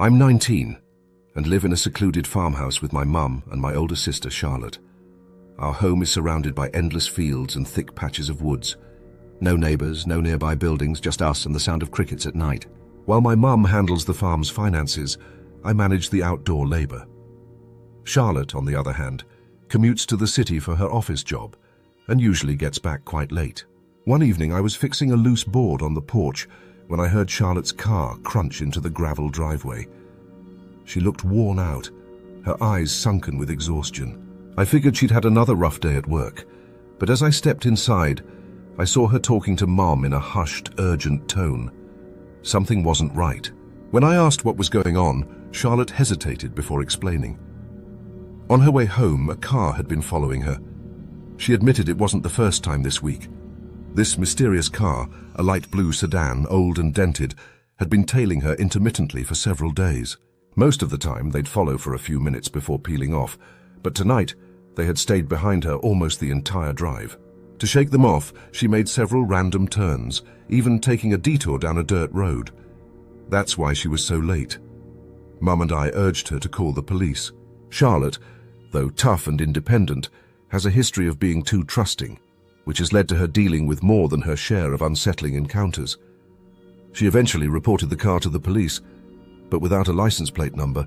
I'm 19 and live in a secluded farmhouse with my mum and my older sister Charlotte. Our home is surrounded by endless fields and thick patches of woods. No neighbours, no nearby buildings, just us and the sound of crickets at night. While my mum handles the farm's finances, I manage the outdoor labour. Charlotte, on the other hand, commutes to the city for her office job and usually gets back quite late. One evening I was fixing a loose board on the porch when I heard Charlotte's car crunch into the gravel driveway. She looked worn out, her eyes sunken with exhaustion. I figured she'd had another rough day at work, but as I stepped inside, I saw her talking to Mom in a hushed, urgent tone. Something wasn't right. When I asked what was going on, Charlotte hesitated before explaining. On her way home, a car had been following her. She admitted it wasn't the first time this week. This mysterious car, a light blue sedan, old and dented, had been tailing her intermittently for several days. Most of the time, they'd follow for a few minutes before peeling off, but tonight, they had stayed behind her almost the entire drive. To shake them off, she made several random turns, even taking a detour down a dirt road. That's why she was so late. Mum and I urged her to call the police. Charlotte, though tough and independent, has a history of being too trusting, which has led to her dealing with more than her share of unsettling encounters. She eventually reported the car to the police, but without a license plate number,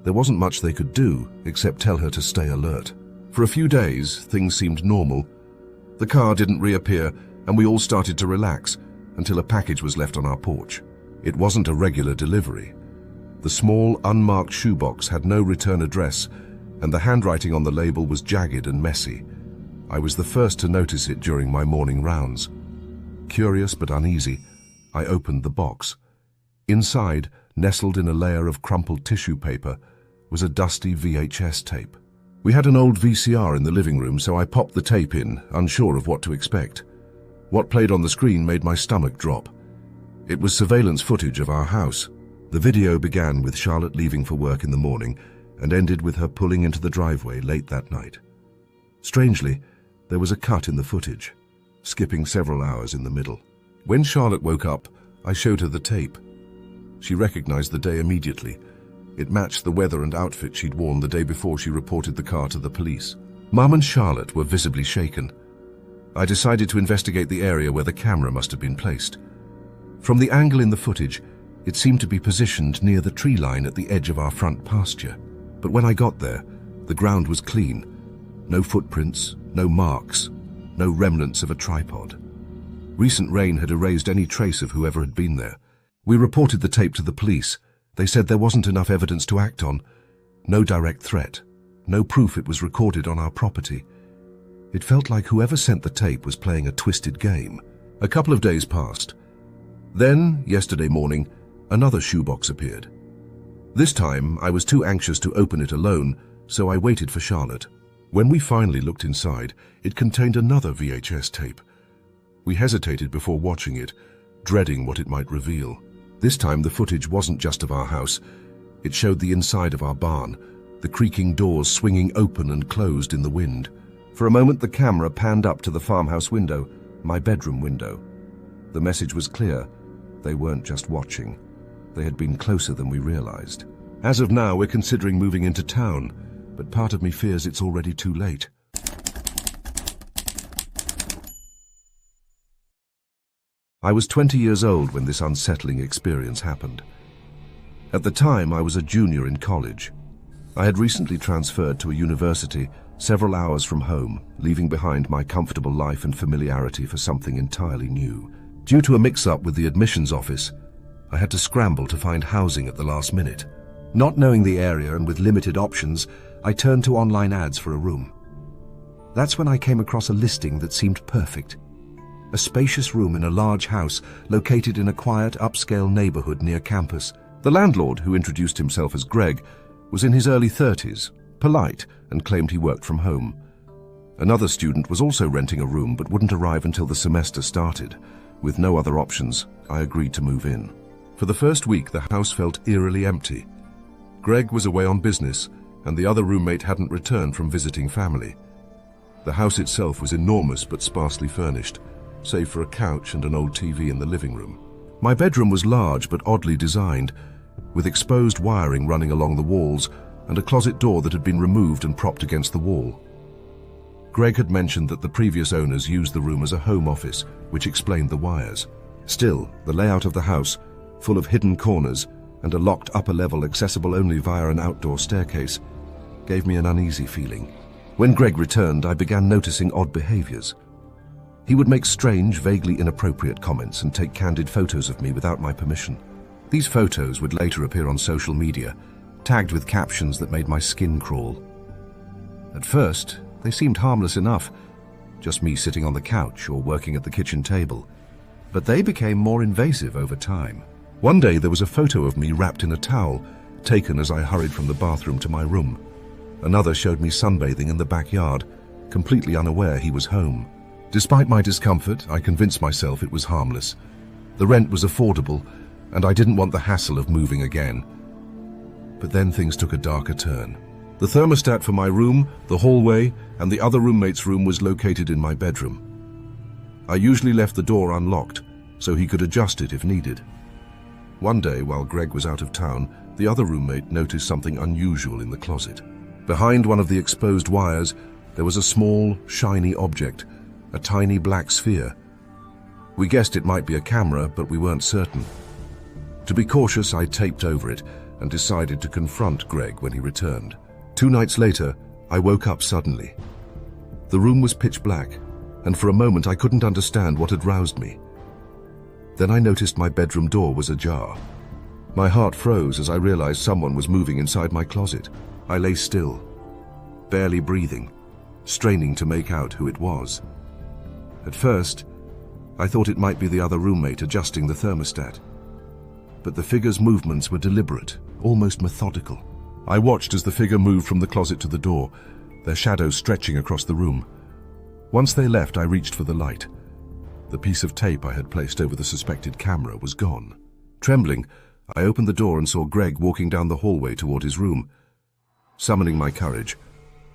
there wasn't much they could do except tell her to stay alert. For a few days, things seemed normal. The car didn't reappear, and we all started to relax until a package was left on our porch. It wasn't a regular delivery. The small, unmarked shoebox had no return address, and the handwriting on the label was jagged and messy. I was the first to notice it during my morning rounds. Curious but uneasy, I opened the box. Inside, nestled in a layer of crumpled tissue paper, was a dusty VHS tape. We had an old VCR in the living room, so I popped the tape in, unsure of what to expect. What played on the screen made my stomach drop. It was surveillance footage of our house. The video began with Charlotte leaving for work in the morning and ended with her pulling into the driveway late that night. Strangely, there was a cut in the footage, skipping several hours in the middle. When Charlotte woke up, I showed her the tape. She recognized the day immediately. It matched the weather and outfit she'd worn the day before she reported the car to the police. Mum and Charlotte were visibly shaken. I decided to investigate the area where the camera must have been placed. From the angle in the footage, it seemed to be positioned near the tree line at the edge of our front pasture. But when I got there, the ground was clean. No footprints, no marks, no remnants of a tripod. Recent rain had erased any trace of whoever had been there. We reported the tape to the police. They said there wasn't enough evidence to act on. No direct threat. No proof it was recorded on our property. It felt like whoever sent the tape was playing a twisted game. A couple of days passed. Then, yesterday morning, another shoebox appeared. This time, I was too anxious to open it alone, so I waited for Charlotte. When we finally looked inside, it contained another VHS tape. We hesitated before watching it, dreading what it might reveal. This time the footage wasn't just of our house. It showed the inside of our barn, the creaking doors swinging open and closed in the wind. For a moment the camera panned up to the farmhouse window, my bedroom window. The message was clear. They weren't just watching. They had been closer than we realized. As of now, we're considering moving into town, but part of me fears it's already too late. I was 20 years old when this unsettling experience happened. At the time, I was a junior in college. I had recently transferred to a university several hours from home, leaving behind my comfortable life and familiarity for something entirely new. Due to a mix-up with the admissions office, I had to scramble to find housing at the last minute. Not knowing the area and with limited options, I turned to online ads for a room. That's when I came across a listing that seemed perfect. A spacious room in a large house located in a quiet, upscale neighborhood near campus. The landlord, who introduced himself as Greg, was in his early 30s, polite, and claimed he worked from home. Another student was also renting a room but wouldn't arrive until the semester started. With no other options, I agreed to move in. For the first week, the house felt eerily empty. Greg was away on business, and the other roommate hadn't returned from visiting family. The house itself was enormous but sparsely furnished, save for a couch and an old TV in the living room. My bedroom was large but oddly designed, with exposed wiring running along the walls and a closet door that had been removed and propped against the wall. Greg had mentioned that the previous owners used the room as a home office, which explained the wires. Still, the layout of the house, full of hidden corners and a locked upper level accessible only via an outdoor staircase, gave me an uneasy feeling. When Greg returned, I began noticing odd behaviors. He would make strange, vaguely inappropriate comments and take candid photos of me without my permission. These photos would later appear on social media, tagged with captions that made my skin crawl. At first, they seemed harmless enough, just me sitting on the couch or working at the kitchen table. But they became more invasive over time. One day there was a photo of me wrapped in a towel, taken as I hurried from the bathroom to my room. Another showed me sunbathing in the backyard, completely unaware he was home. Despite my discomfort, I convinced myself it was harmless. The rent was affordable, and I didn't want the hassle of moving again. But then things took a darker turn. The thermostat for my room, the hallway, and the other roommate's room was located in my bedroom. I usually left the door unlocked, so he could adjust it if needed. One day, while Greg was out of town, the other roommate noticed something unusual in the closet. Behind one of the exposed wires, there was a small, shiny object, a tiny black sphere. We guessed it might be a camera, but we weren't certain. To be cautious, I taped over it and decided to confront Greg when he returned. 2 nights later, I woke up suddenly. The room was pitch black, and for a moment I couldn't understand what had roused me. Then I noticed my bedroom door was ajar. My heart froze as I realized someone was moving inside my closet. I lay still, barely breathing, straining to make out who it was. At first, I thought it might be the other roommate adjusting the thermostat. But the figure's movements were deliberate, almost methodical. I watched as the figure moved from the closet to the door, their shadows stretching across the room. Once they left, I reached for the light. The piece of tape I had placed over the suspected camera was gone. Trembling, I opened the door and saw Greg walking down the hallway toward his room. Summoning my courage,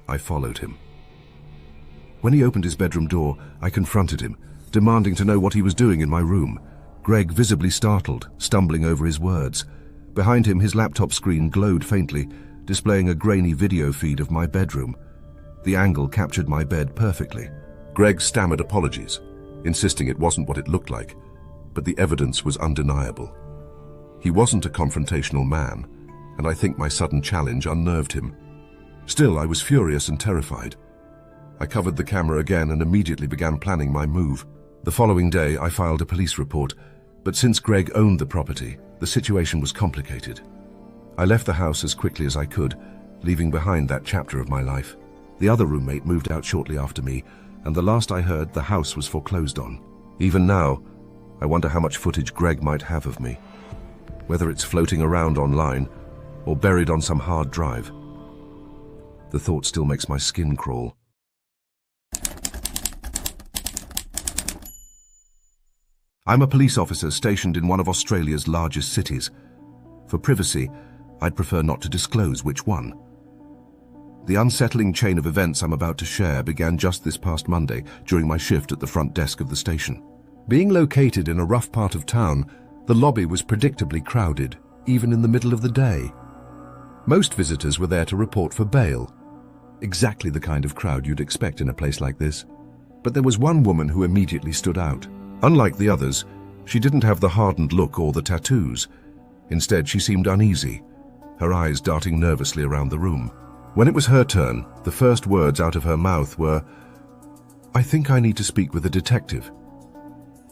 I followed him. When he opened his bedroom door, I confronted him, demanding to know what he was doing in my room. Greg, visibly startled, stumbling over his words. Behind him, his laptop screen glowed faintly, displaying a grainy video feed of my bedroom. The angle captured my bed perfectly. Greg stammered apologies, insisting it wasn't what it looked like, but the evidence was undeniable. He wasn't a confrontational man, and I think my sudden challenge unnerved him. Still, I was furious and terrified. I covered the camera again and immediately began planning my move. The following day, I filed a police report, but since Greg owned the property, the situation was complicated. I left the house as quickly as I could, leaving behind that chapter of my life. The other roommate moved out shortly after me, and the last I heard, the house was foreclosed on. Even now, I wonder how much footage Greg might have of me, whether it's floating around online or buried on some hard drive. The thought still makes my skin crawl. I'm a police officer stationed in one of Australia's largest cities. For privacy, I'd prefer not to disclose which one. The unsettling chain of events I'm about to share began just this past Monday during my shift at the front desk of the station. Being located in a rough part of town, the lobby was predictably crowded, even in the middle of the day. Most visitors were there to report for bail. Exactly the kind of crowd you'd expect in a place like this. But there was one woman who immediately stood out. Unlike the others, she didn't have the hardened look or the tattoos. Instead, she seemed uneasy, her eyes darting nervously around the room. When it was her turn, the first words out of her mouth were, "I think I need to speak with a detective."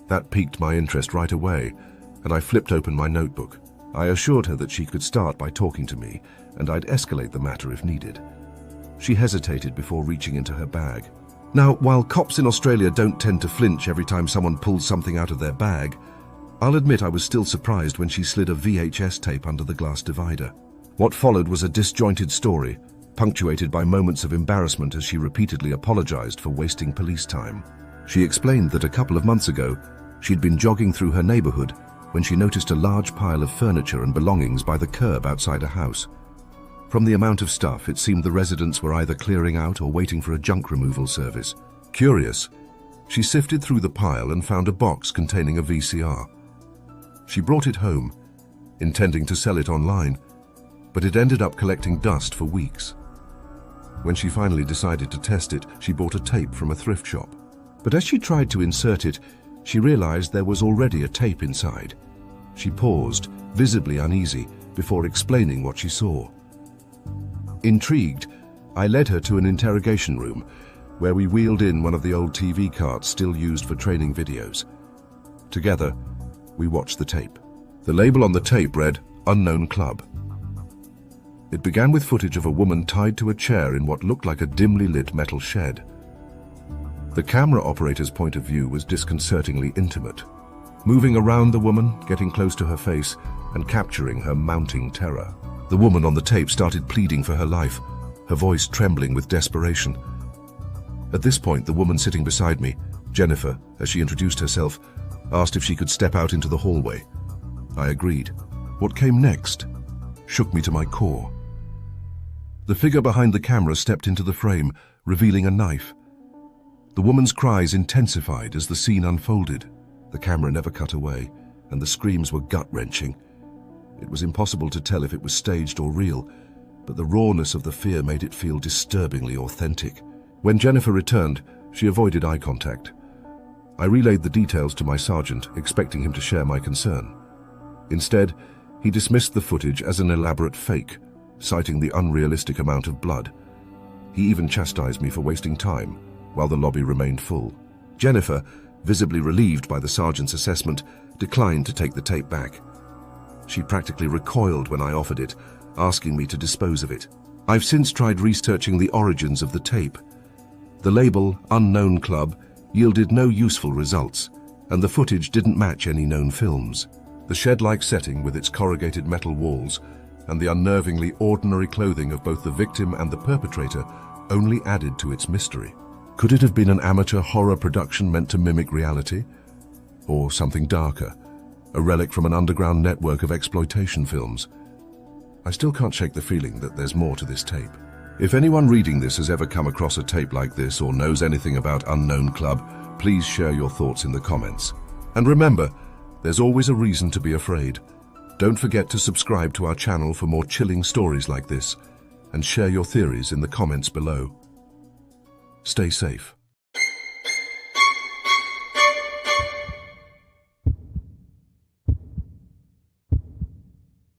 That piqued my interest right away, and I flipped open my notebook. I assured her that she could start by talking to me, and I'd escalate the matter if needed. She hesitated before reaching into her bag. Now, while cops in Australia don't tend to flinch every time someone pulls something out of their bag, I'll admit I was still surprised when she slid a VHS tape under the glass divider. What followed was a disjointed story, punctuated by moments of embarrassment as she repeatedly apologized for wasting police time. She explained that a couple of months ago, she'd been jogging through her neighborhood when she noticed a large pile of furniture and belongings by the curb outside a house. From the amount of stuff, it seemed the residents were either clearing out or waiting for a junk removal service. Curious, she sifted through the pile and found a box containing a VCR. She brought it home, intending to sell it online, but it ended up collecting dust for weeks. When she finally decided to test it, she bought a tape from a thrift shop. But as she tried to insert it, she realized there was already a tape inside. She paused, visibly uneasy, before explaining what she saw. Intrigued, I led her to an interrogation room, where we wheeled in one of the old TV carts still used for training videos. Together, we watched the tape. The label on the tape read, "Unknown Club." It began with footage of a woman tied to a chair in what looked like a dimly lit metal shed. The camera operator's point of view was disconcertingly intimate, moving around the woman, getting close to her face, and capturing her mounting terror. The woman on the tape started pleading for her life, her voice trembling with desperation. At this point, the woman sitting beside me, Jennifer, as she introduced herself, asked if she could step out into the hallway. I agreed. What came next shook me to my core. The figure behind the camera stepped into the frame, revealing a knife. The woman's cries intensified as the scene unfolded. The camera never cut away, and the screams were gut-wrenching. It was impossible to tell if it was staged or real, but the rawness of the fear made it feel disturbingly authentic. When Jennifer returned, she avoided eye contact. I relayed the details to my sergeant, expecting him to share my concern. Instead, he dismissed the footage as an elaborate fake, citing the unrealistic amount of blood. He even chastised me for wasting time, while the lobby remained full. Jennifer, visibly relieved by the sergeant's assessment, declined to take the tape back. She practically recoiled when I offered it, asking me to dispose of it. I've since tried researching the origins of the tape. The label, Unknown Club, yielded no useful results, and the footage didn't match any known films. The shed-like setting with its corrugated metal walls and the unnervingly ordinary clothing of both the victim and the perpetrator only added to its mystery. Could it have been an amateur horror production meant to mimic reality? Or something darker, a relic from an underground network of exploitation films? I still can't shake the feeling that there's more to this tape. If anyone reading this has ever come across a tape like this or knows anything about Unknown Club, please share your thoughts in the comments. And remember, there's always a reason to be afraid. Don't forget to subscribe to our channel for more chilling stories like this, and share your theories in the comments below. Stay safe.